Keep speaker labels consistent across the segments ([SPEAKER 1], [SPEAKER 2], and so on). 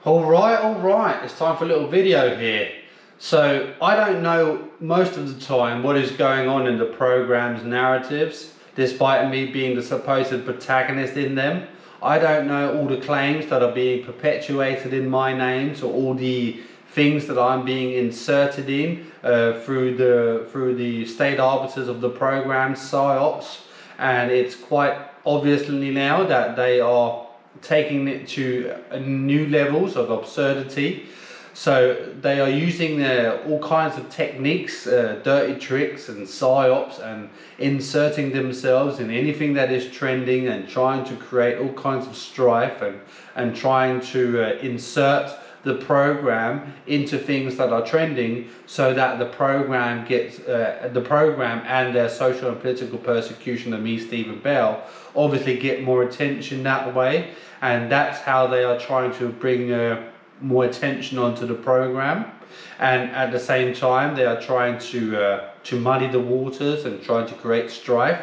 [SPEAKER 1] All right, it's time for a little video here. So I don't know most of the time what is going on in the program's narratives, despite me being the supposed protagonist in them. I don't know all the claims that are being perpetuated in my names, or all the things that I'm being inserted in through the state arbiters of the program, psyops, and it's quite obviously now that they are taking it to new levels of absurdity. So they are using all kinds of techniques, dirty tricks and psyops, and inserting themselves in anything that is trending and trying to create all kinds of strife and trying to insert the program into things that are trending, so that the program gets the program and their social and political persecution of me, Stephen Bell, obviously get more attention that way, and that's how they are trying to bring more attention onto the program. And at the same time, they are trying to muddy the waters and trying to create strife.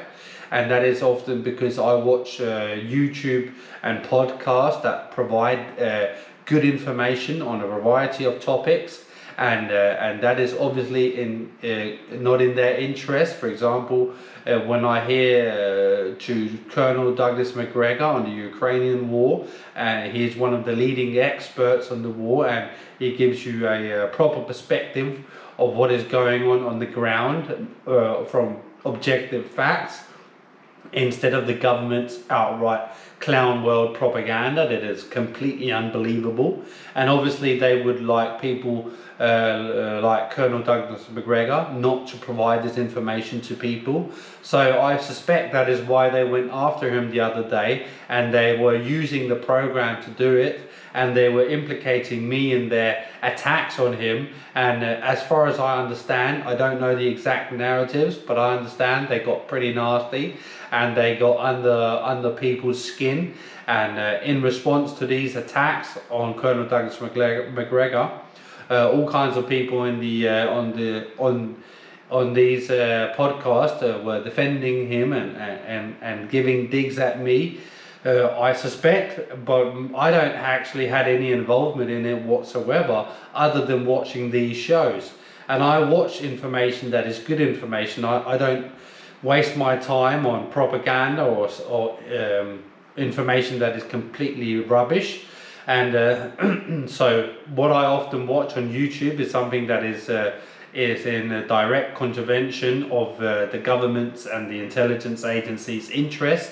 [SPEAKER 1] And that is often because I watch YouTube and podcasts that provide good information on a variety of topics, and that is obviously not in their interest. For example, when I hear to Col Douglas McGregor on the Ukrainian war, and he's one of the leading experts on the war, and he gives you a proper perspective of what is going on the ground from objective facts, instead of the government's outright clown world propaganda that is completely unbelievable. And obviously they would like people like Col Douglas McGregor not to provide this information to people. So I suspect that is why they went after him the other day, and they were using the program to do it, and they were implicating me in their attacks on him. And as far as I understand, I don't know the exact narratives, but I understand they got pretty nasty and they got under people's skin. And in response to these attacks on Col Douglas McGregor, all kinds of people in the on these podcasts were defending him and giving digs at me. I suspect, but I don't actually had any involvement in it whatsoever, other than watching these shows. And I watch information that is good information. I don't waste my time on propaganda or information that is completely rubbish. And so what I often watch on YouTube is something that is in a direct contravention of the government's and the intelligence agencies' interest,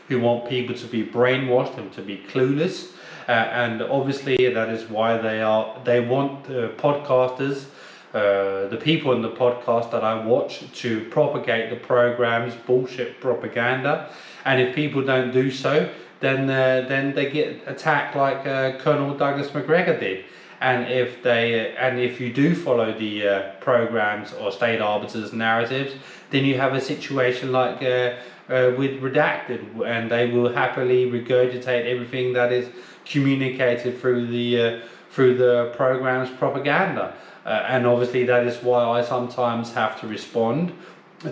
[SPEAKER 1] who want people to be brainwashed and to be clueless. And obviously that is why they want podcasters, the people in the podcast that I watch, to propagate the program's bullshit propaganda. And if people don't do so, then they get attacked like Col Douglas McGregor did. And if you do follow the programs or state arbiters' narratives, then you have a situation like with Redacted, and they will happily regurgitate everything that is communicated through the program's propaganda. And obviously that is why I sometimes have to respond,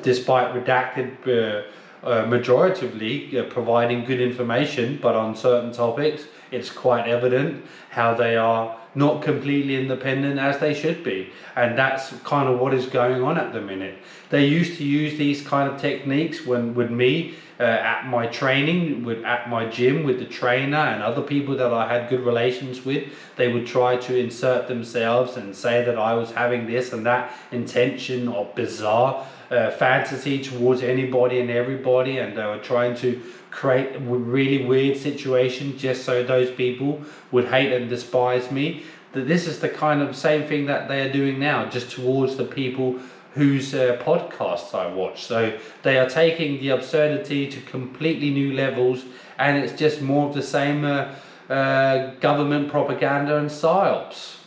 [SPEAKER 1] despite Redacted majoritively providing good information, but on certain topics it's quite evident how they are not completely independent as they should be. And that's kind of what is going on at the minute. They used to use these kind of techniques with me at my training, at my gym, with the trainer and other people that I had good relations with. They would try to insert themselves and say that I was having this and that intention or bizarre fantasy towards anybody and everybody, and they were trying to create a really weird situation just so those people would hate and despise me. That this is the kind of same thing that they are doing now, just towards the people whose podcasts I watch. So they are taking the absurdity to completely new levels, and it's just more of the same government propaganda and psyops.